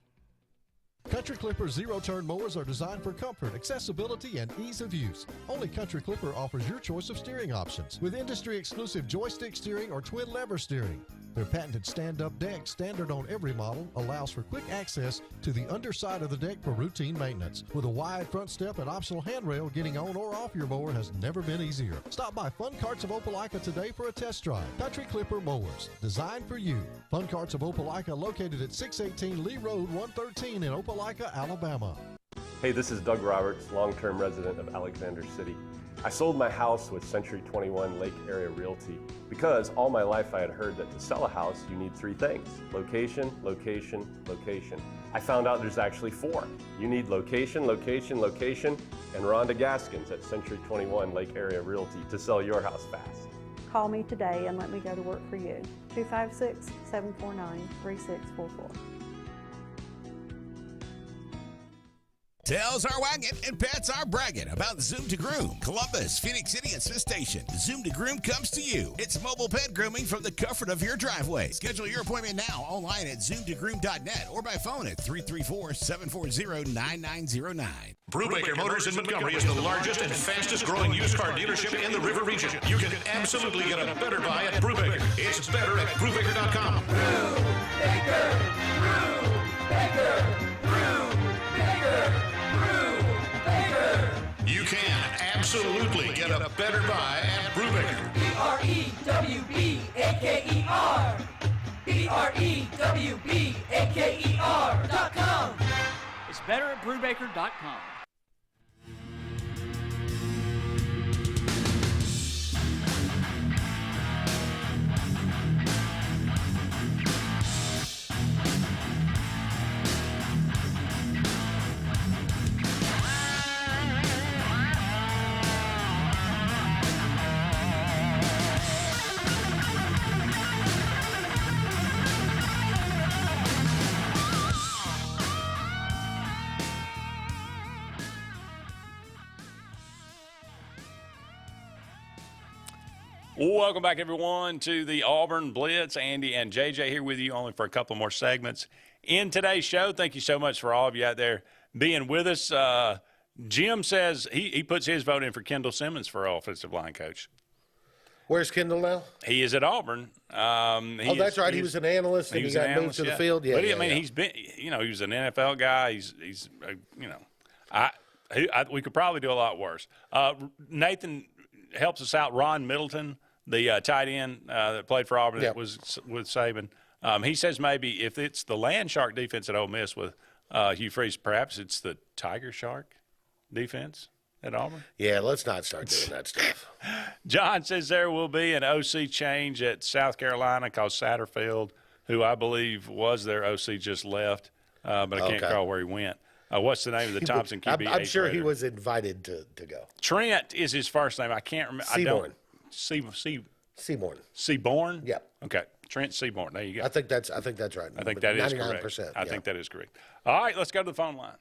Country Clipper zero-turn mowers are designed for comfort, accessibility, and ease of use. Only Country Clipper offers your choice of steering options with industry-exclusive joystick steering or twin lever steering. Their patented stand-up deck, standard on every model, allows for quick access to the underside of the deck for routine maintenance. With a wide front step and optional handrail, getting on or off your mower has never been easier. Stop by Fun Carts of Opelika today for a test drive. Country Clipper mowers, designed for you. Fun Carts of Opelika, located at 618 Lee Road, 113 in Opelika, Alabama. Hey, this is Doug Roberts, long-term resident of Alexander City. I sold my house with Century 21 Lake Area Realty because all my life I had heard that to sell a house you need 3 things: location, location, location. I found out there's actually 4. You need location, location, location, and Rhonda Gaskins at Century 21 Lake Area Realty to sell your house fast. Call me today and let me go to work for you. 256-749-3644. Tails are wagging and pets are bragging about Zoom to Groom. Columbus, Phoenix City, and Smith Station. Zoom to Groom comes to you. It's mobile pet grooming from the comfort of your driveway. Schedule your appointment now online at zoomtogroom.net or by phone at 334-740-9909. Brubaker Motors in Montgomery is the largest and fastest growing used car dealership in the River region. You can absolutely get a better buy at Brubaker. It's better at Brubaker.com. Brubaker, Brubaker, Brubaker. You can absolutely get a better buy at Brubaker. BREWBAKER. BREWBAKER.com. It's better at Brubaker.com. Welcome back, everyone, to the Auburn Blitz. Andy and JJ here with you only for a couple more segments in today's show. Thank you so much for all of you out there being with us. Jim says he puts his vote in for Kendall Simmons for offensive line coach. Where's Kendall now? He is at Auburn. That's right. He was an analyst and he got moved to the field. Yeah, but he's been, he was an NFL guy. He's we could probably do a lot worse. Nathan helps us out. Ron Middleton, the tight end that played for Auburn, that was with Saban. He says maybe if it's the Land Shark defense at Ole Miss with Hugh Freeze, perhaps it's the Tiger Shark defense at Auburn. Yeah, let's not start doing that stuff. John says there will be an OC change at South Carolina because Satterfield, who I believe was their OC, just left, but I can't recall where he went. What's the name of the Thompson QB? I'm sure he was invited to go. Trent is his first name. I can't remember. Seaborn. Seaborn. Seaborn? Yeah. Okay. Trent Seaborn. There you go. I think that's right. I think that is 99%, correct. I think that is correct. All right, let's go to the phone line.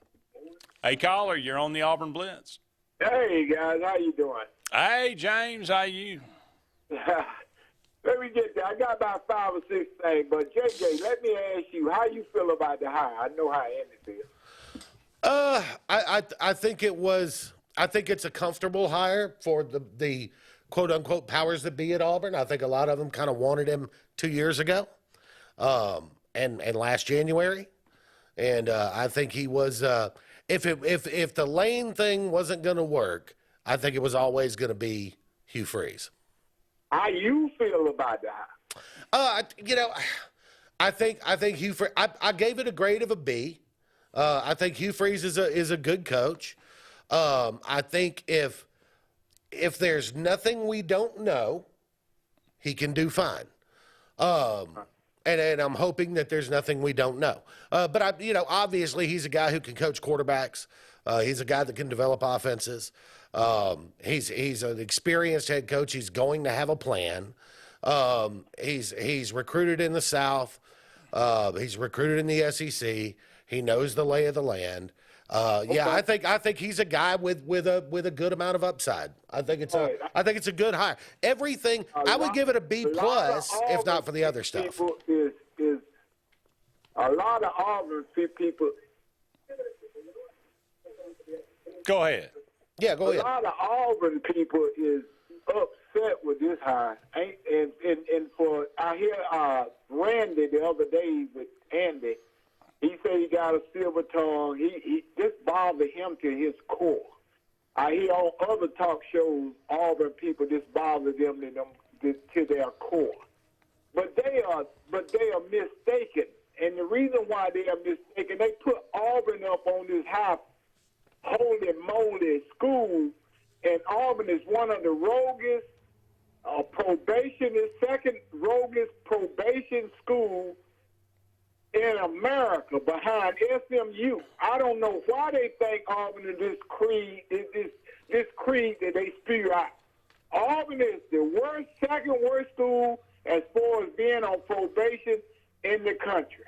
Hey, caller, you're on the Auburn Blitz. Hey, guys, how you doing? Hey, James, how you? Let me get there. I got about 5 or 6 things, but JJ, let me ask you how you feel about the hire. I know how Andy feels. I think it was. I think it's a comfortable hire for the quote unquote powers that be at Auburn. I think a lot of them kind of wanted him 2 years ago, and last January, and I think he was. If the Lane thing wasn't going to work, I think it was always going to be Hugh Freeze. How you feel about that? I think Hugh Freeze. I gave it a grade of a B. I think Hugh Freeze is a good coach. I think if there's nothing we don't know, he can do fine. And I'm hoping that there's nothing we don't know. But obviously he's a guy who can coach quarterbacks. He's a guy that can develop offenses. He's an experienced head coach. He's going to have a plan. He's recruited in the South. He's recruited in the SEC. He knows the lay of the land. Yeah, I think he's a guy with a good amount of upside. I think it's a good hire. Everything I would give it a B plus if not for the other stuff. Is a lot of Auburn people. Go ahead. Yeah, go ahead. A lot of Auburn people is upset with this hire, and for I hear Randy the other day with Andy. He said he got a silver tongue. He this bothered him to his core. I hear on other talk shows, Auburn people, this bothers them to their core. But they are mistaken. And the reason why they are mistaken, they put Auburn up on this high holy moly school, and Auburn is one of the roguest second roguest probation schools in America behind SMU. I don't know why they think Auburn is this creed that they spew out. Auburn is the second worst school as far as being on probation in the country.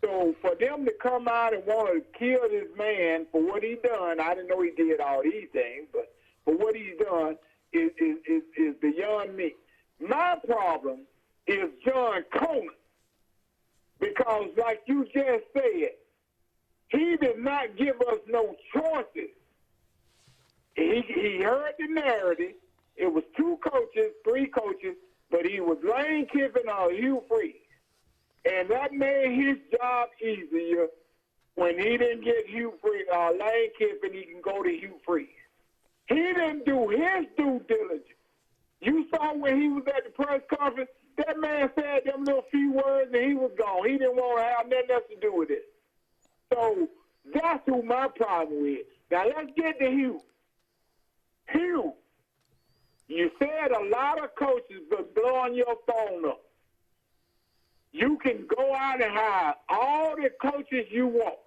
So for them to come out and want to kill this man for what he done, I didn't know he did all these things, but for what he's done is beyond me. My problem is John Coleman. Because like you just said, he did not give us no choices. He heard the narrative. It was 2 coaches, 3 coaches, but he was Lane Kiffin or Hugh Freeze. And that made his job easier when he didn't get Lane Kiffin, he can go to Hugh Freeze. He didn't do his due diligence. You saw when he was at the press conference, that man said them little few words and he was gone. He didn't want to have nothing else to do with it. So that's who my problem is. Now let's get to Hugh. Hugh, you said a lot of coaches were blowing your phone up. You can go out and hire all the coaches you want.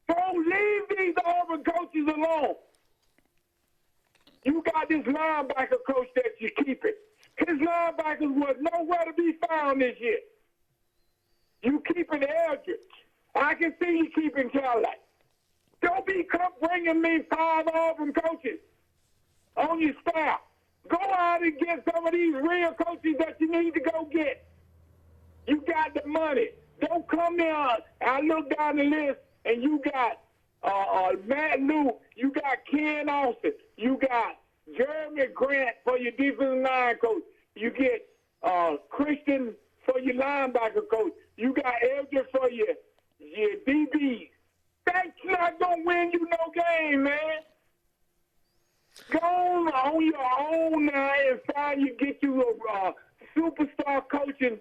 Don't leave these Auburn coaches alone. You got this linebacker coach that you keep it. His linebackers was nowhere to be found this year. You keeping Eldridge. I can see you keeping Kelly. Don't be bringing me 5 Auburn coaches on your staff. Go out and get some of these real coaches that you need to go get. You got the money. Don't come there. I look down the list, and you got Matt Luke. You got Ken Austin. You got Jeremy Grant for your defensive line coach. You get Christian for your linebacker coach. You got Edgar for your DBs. That's not going to win you no game, man. Go on your own now and get you a superstar coaching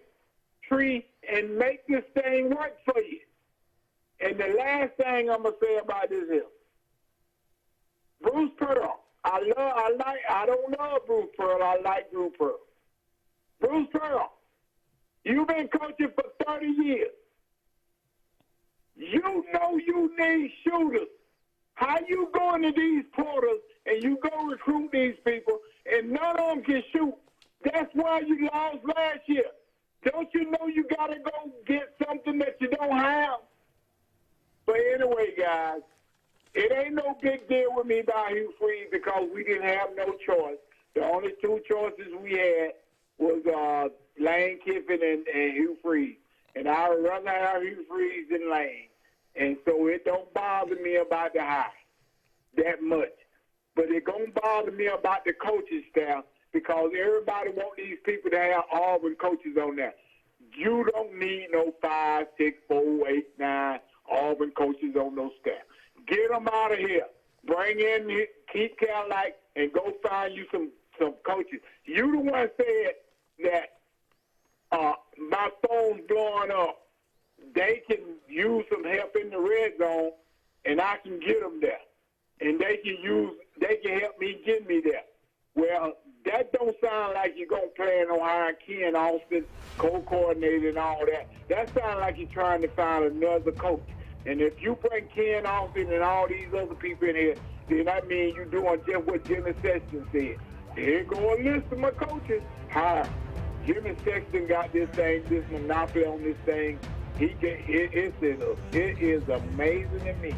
tree and make this thing work for you. And the last thing I'm going to say about this is Bruce Pearl. I don't love Bruce Pearl. I like Bruce Pearl. Bruce Pearl, you've been coaching for 30 years. You know you need shooters. How you going to these portals and you go recruit these people and none of them can shoot? That's why you lost last year. Don't you know you got to go get something that you don't have? But anyway, guys, it ain't no big deal with me about Hugh Freeze because we didn't have no choice. The only two choices we had was Lane Kiffin and Hugh Freeze. And I would rather have Hugh Freeze than Lane. And so it don't bother me about the hire that much. But it don't bother me about the coaching staff because everybody want these people to have Auburn coaches on there. You don't need no 5, 6, 4, 8, 9 Auburn coaches on those staff. Get them out of here. Bring in Keith Cadillac and go find you some coaches. You the one said that my phone's blowing up. They can use some help in the red zone, and I can get them there. And they can help me get me there. Well, that don't sound like you're going to plan on hiring Ken Austin, co-coordinator and all that. That sounds like you're trying to find another coach. And if you bring Ken Austin and all these other people in here, then that means you're doing just what Jimmy Sexton said. Here go a list of my coaches. Hi. Jimmy Sexton got this monopoly on this thing. It is amazing to me.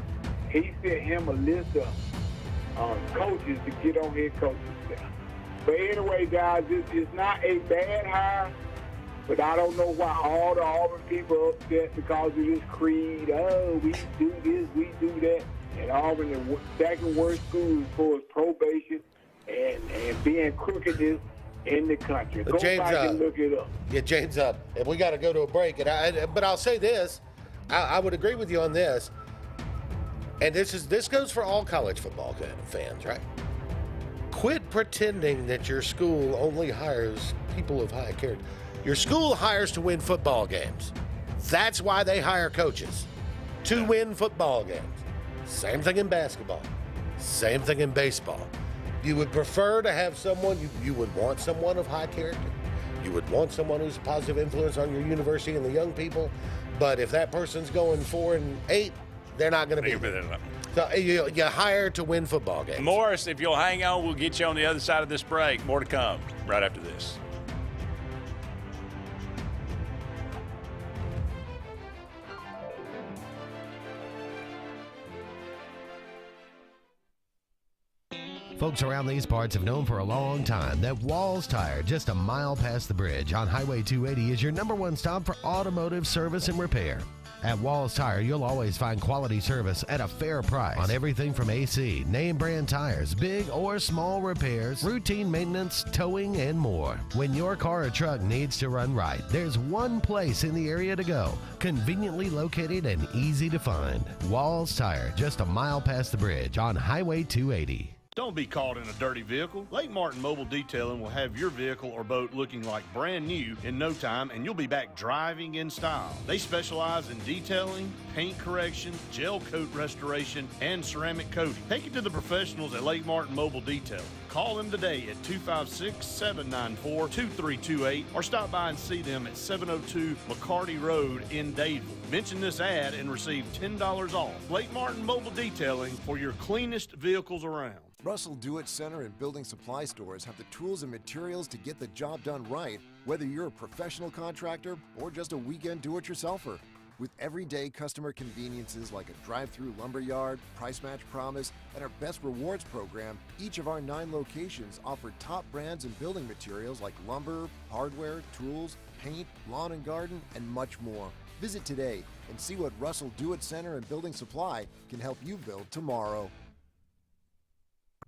He sent him a list of coaches to get on his coaching staff. But anyway, guys, it's not a bad hire, but I don't know why all the Auburn people are upset because of this creed. Oh, we do this, we do that. And Auburn is the second worst school as far as probation and being crookedness in the country. Go James, back and look it up. Yeah, James, and we got to go to a break. But I'll say this. I would agree with you on this. And this goes for all college football fans, right? Quit pretending that your school only hires people of high character. Your school hires to win football games. That's why they hire coaches, to win football games. Same thing in basketball. Same thing in baseball. You would prefer to have someone, you would want someone of high character. You would want someone who's a positive influence on your university and the young people. But if that person's going 4-8, they're not going to be there. So you hire to win football games. Morris, if you'll hang on, we'll get you on the other side of this break. More to come right after this. Folks around these parts have known for a long time that Walls Tire, just a mile past the bridge on Highway 280, is your #1 stop for automotive service and repair. At Walls Tire, you'll always find quality service at a fair price on everything from AC, name brand tires, big or small repairs, routine maintenance, towing, and more. When your car or truck needs to run right, there's one place in the area to go, conveniently located and easy to find. Walls Tire, just a mile past the bridge on Highway 280. Don't be caught in a dirty vehicle. Lake Martin Mobile Detailing will have your vehicle or boat looking like brand new in no time, and you'll be back driving in style. They specialize in detailing, paint correction, gel coat restoration, and ceramic coating. Take it to the professionals at Lake Martin Mobile Detailing. Call them today at 256-794-2328 or stop by and see them at 702 McCarty Road in Dadeville. Mention this ad and receive $10 off. Lake Martin Mobile Detailing for your cleanest vehicles around. Russell Do-It Center and building supply stores have the tools and materials to get the job done right, whether you're a professional contractor or just a weekend do-it-yourselfer. With everyday customer conveniences like a drive-through lumberyard, price match promise, and our Best Rewards program, each of our 9 locations offer top brands and building materials like lumber, hardware, tools, paint, lawn and garden, and much more. Visit today and see what Russell Do-It Center and Building Supply can help you build tomorrow.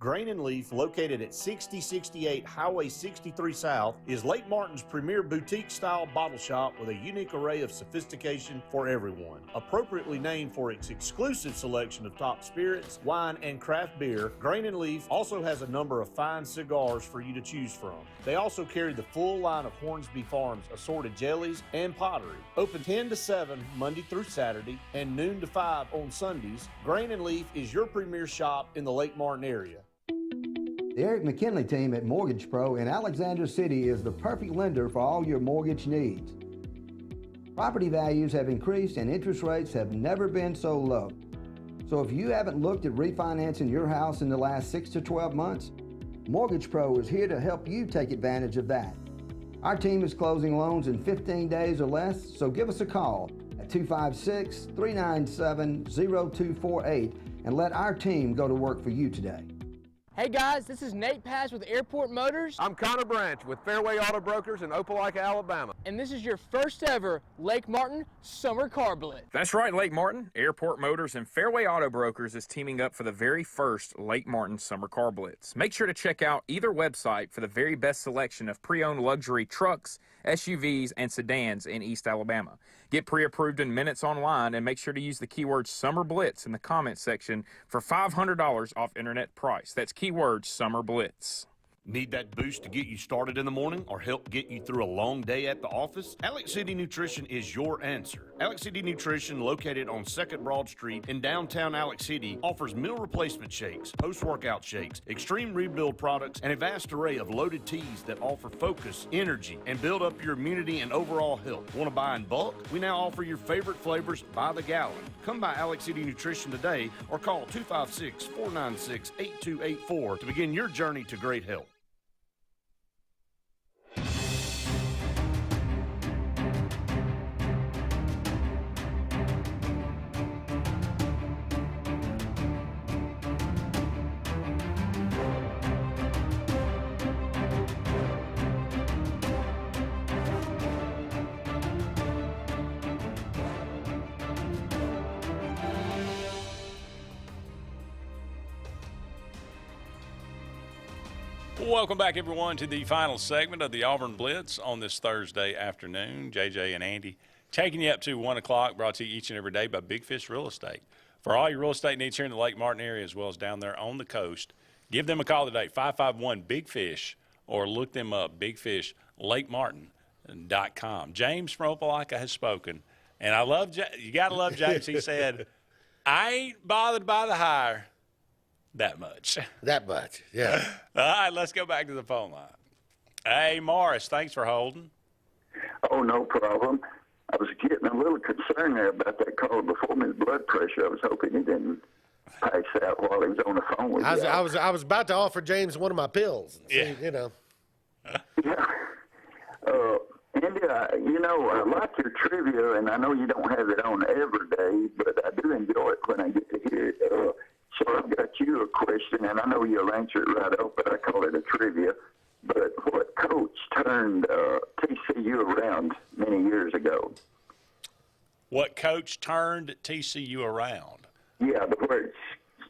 Grain and Leaf, located at 6068 Highway 63 South, is Lake Martin's premier boutique-style bottle shop with a unique array of sophistication for everyone. Appropriately named for its exclusive selection of top spirits, wine, and craft beer, Grain and Leaf also has a number of fine cigars for you to choose from. They also carry the full line of Hornsby Farms assorted jellies and pottery. Open 10 to 7 Monday through Saturday and noon to 5 on Sundays, Grain and Leaf is your premier shop in the Lake Martin area. The Eric McKinley team at Mortgage Pro in Alexander City is the perfect lender for all your mortgage needs. Property values have increased and interest rates have never been so low. So if you haven't looked at refinancing your house in the last 6 to 12 months, Mortgage Pro is here to help you take advantage of that. Our team is closing loans in 15 days or less, so give us a call at 256-397-0248 and let our team go to work for you today. Hey guys, this is Nate Paz with Airport Motors. I'm Connor Branch with Fairway Auto Brokers in Opelika, Alabama. And this is your first ever Lake Martin Summer Car Blitz. That's right, Lake Martin. Airport Motors and Fairway Auto Brokers is teaming up for the very first Lake Martin Summer Car Blitz. Make sure to check out either website for the very best selection of pre-owned luxury trucks, SUVs, and sedans in East Alabama. Get pre-approved in minutes online and make sure to use the keyword Summer Blitz in the comments section for $500 off internet price. That's keyword Summer Blitz. Need that boost to get you started in the morning or help get you through a long day at the office? Alex City Nutrition is your answer. Alex City Nutrition, located on 2nd Broad Street in downtown Alex City, offers meal replacement shakes, post-workout shakes, extreme rebuild products, and a vast array of loaded teas that offer focus, energy, and build up your immunity and overall health. Want to buy in bulk? We now offer your favorite flavors by the gallon. Come by Alex City Nutrition today or call 256-496-8284 to begin your journey to great health. Welcome back, everyone, to the final segment of the Auburn Blitz on this Thursday afternoon. JJ and Andy taking you up to 1 o'clock, brought to you each and every day by Big Fish Real Estate. For all your real estate needs here in the Lake Martin area as well as down there on the coast, give them a call today, 551-BIG-FISH, or look them up, bigfishlakemartin.com. James from Opelika has spoken, and I love you got to love James. He said, I ain't bothered by the hire. That much. That much, yeah. All right, let's go back to the phone line. Hey, Morris, thanks for holding. Oh, no problem. I was getting a little concerned there about that caller before me, his blood pressure. I was hoping he didn't pass out while he was on the phone with you. I was about to offer James one of my pills. Yeah. See, you know. Yeah. Andy, I like your trivia, and I know you don't have it on every day, but I do enjoy it when I get to hear it. So I've got you a question, and I know you'll answer it right off, but I call it a trivia. But what coach turned TCU around many years ago? What coach turned TCU around? Yeah, but where it's,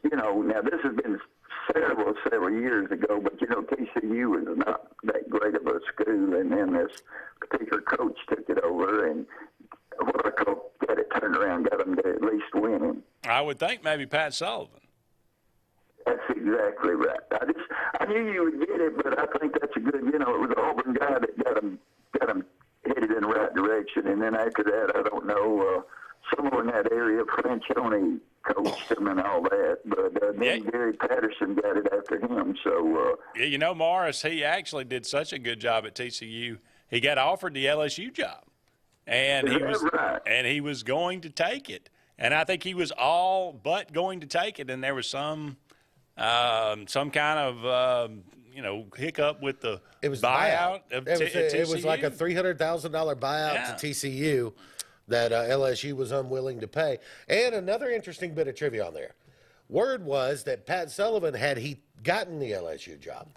now this has been several years ago, but TCU is not that great of a school, and then this particular coach took it over, and what I call got it turned around, got them to at least winning. I would think maybe Pat Sullivan. That's exactly right. I knew you would get it, but I think that's a good, it was an Auburn guy that got him headed in the right direction. And then after that, I don't know, someone in that area, Franchione coached him and all that. But then Gary Patterson got it after him. So, Morris, he actually did such a good job at TCU. He got offered the LSU job, and he was going to take it. And I think he was all but going to take it, and there was some kind of hiccup with the buyout of TCU. It was like a $300,000 buyout to TCU that LSU was unwilling to pay. And another interesting bit of trivia on there. Word was that Pat Sullivan, had he gotten the LSU job,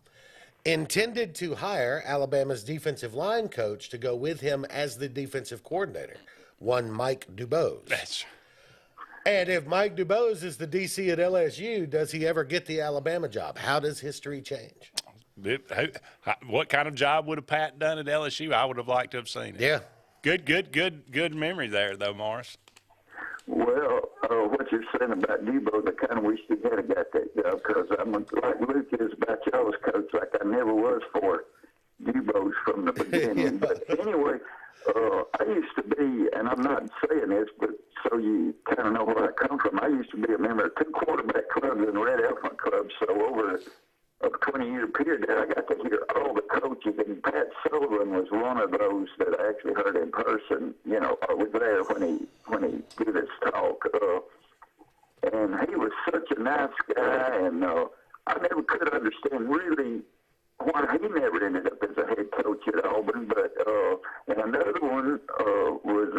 intended to hire Alabama's defensive line coach to go with him as the defensive coordinator, one Mike Dubose. That's And if Mike Dubose is the DC at LSU, does he ever get the Alabama job? How does history change? What kind of job would have Pat done at LSU? I would have liked to have seen it. Yeah. Good memory there, though, Morris. Well, what you're saying about Debo, I kind of wish he had got that job, because I'm like Luke is about y'all's coach, like I never was for Debo's from the beginning. But anyway, I used to be, and I'm not saying this, but so you kind of know where I come from, I used to be a member of 2 quarterback clubs and Red Elephant clubs, so over a 20-year period there, I got to hear all the coaches, and Pat Sullivan was one of those that I actually heard in person. You know, I was there when he did his talk, and he was such a nice guy, and I never could understand really why he never ended up as a head coach at Auburn. But and another one was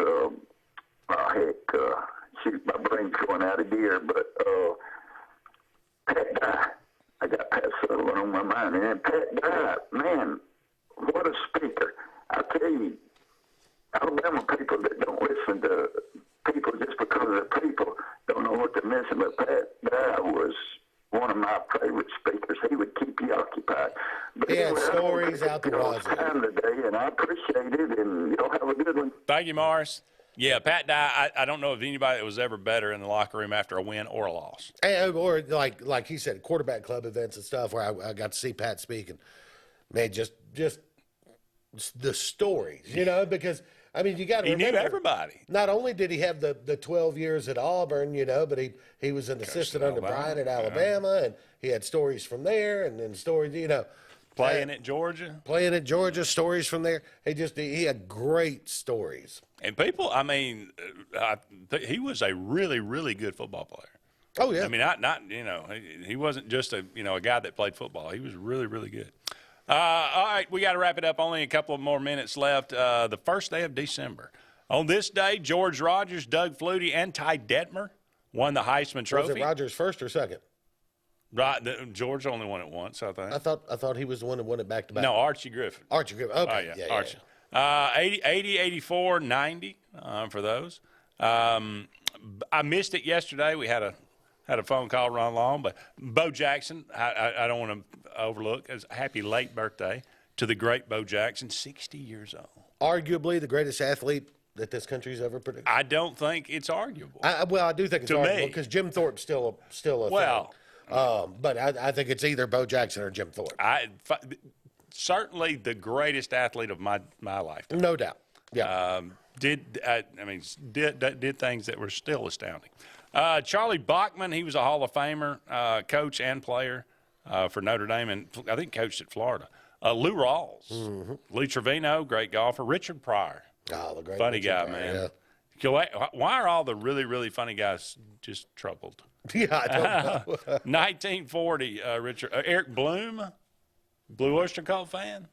shoot, my brain's going out of gear, but Pat Dye. I got Pat Sullivan on my mind. And then Pat Dye, man, what a speaker. I tell you, Alabama people that don't listen to people just because they're people don't know what they're missing. But Pat Dye was one of my favorite speakers. He would keep you occupied. But He had anyway, stories out the wazoo. time today, and I appreciate it, and y'all have a good one. Thank you, Morris. Yeah, Pat Dye, I don't know of anybody that was ever better in the locker room after a win or a loss. Or like he said, quarterback club events and stuff where I got to see Pat speak, and man, just the stories, you know, because I mean, you got to remember, He knew everybody. Not only did he have the 12 years at Auburn, you know, but he was an assistant under Bryant at Alabama, and he had stories from there, and then stories, you know. Playing at Georgia. Stories from there. He had great stories. And people, I mean, he was a really, really good football player. Oh, yeah. I mean, not you know, he wasn't just a guy that played football. He was really, really good. All right, we got to wrap it up. Only a couple of more minutes left. The first day of December. On this day, George Rogers, Doug Flutie, and Ty Detmer won the Heisman Trophy. Was it Rogers first or second? Right, George only won it once, I think. I thought he was the one that won it back to back. No, Archie Griffin. Archie Griffin. Okay, yeah, Archie. 80, 84, 90 for those. I missed it yesterday. We had a phone call run long, but Bo Jackson, I don't want to overlook. As happy late birthday to the great Bo Jackson, 60 years old. Arguably the greatest athlete that this country's ever produced. I don't think it's arguable. I do think it's arguable because Jim Thorpe's still a thing. But I think it's either Bo Jackson or Jim Thorpe. Certainly the greatest athlete of my lifetime. No doubt. Yeah. Did things that were still astounding. Charlie Bachman, he was a Hall of Famer, coach and player for Notre Dame, and I think coached at Florida. Lou Rawls, Lee Trevino, great golfer. Richard Pryor, the great funny Richard guy, Pryor, man. yeah. Why are all the really, really funny guys just troubled? Yeah, I don't know. 1940, Eric Bloom, Blue Oyster Cult fan.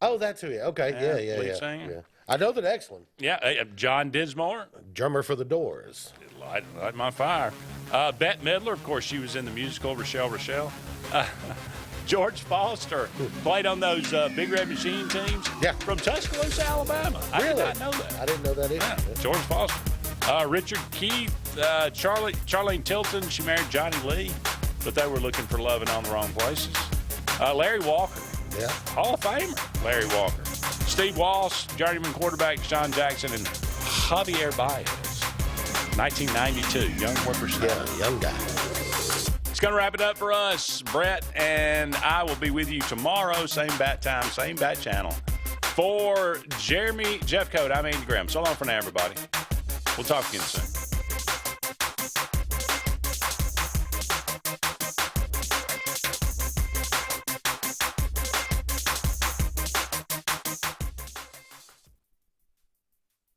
Oh, that's who. Okay, yeah. Lead singer. Yeah. I know the next one. Yeah, John Dismore, drummer for the Doors. Light my fire. Bette Midler, of course, she was in the musical Rochelle. George Foster played on those Big Red Machine teams from Tuscaloosa, Alabama. I did not know that. I didn't know that either. Yeah, George Foster. Richard Keith, Charlene Tilton, she married Johnny Lee, but they were looking for love in all the wrong places. Larry Walker, Hall of Famer, Larry Walker. Steve Walsh, journeyman quarterback Sean Jackson, and Javier Baez, 1992, young whippersnapper. Yeah, young guy. It's going to wrap it up for us. Brett and I will be with you tomorrow, same bat time, same bat channel. For Jeremy Jeffcoat, I'm Andy Graham. So long for now, everybody. We'll talk again soon.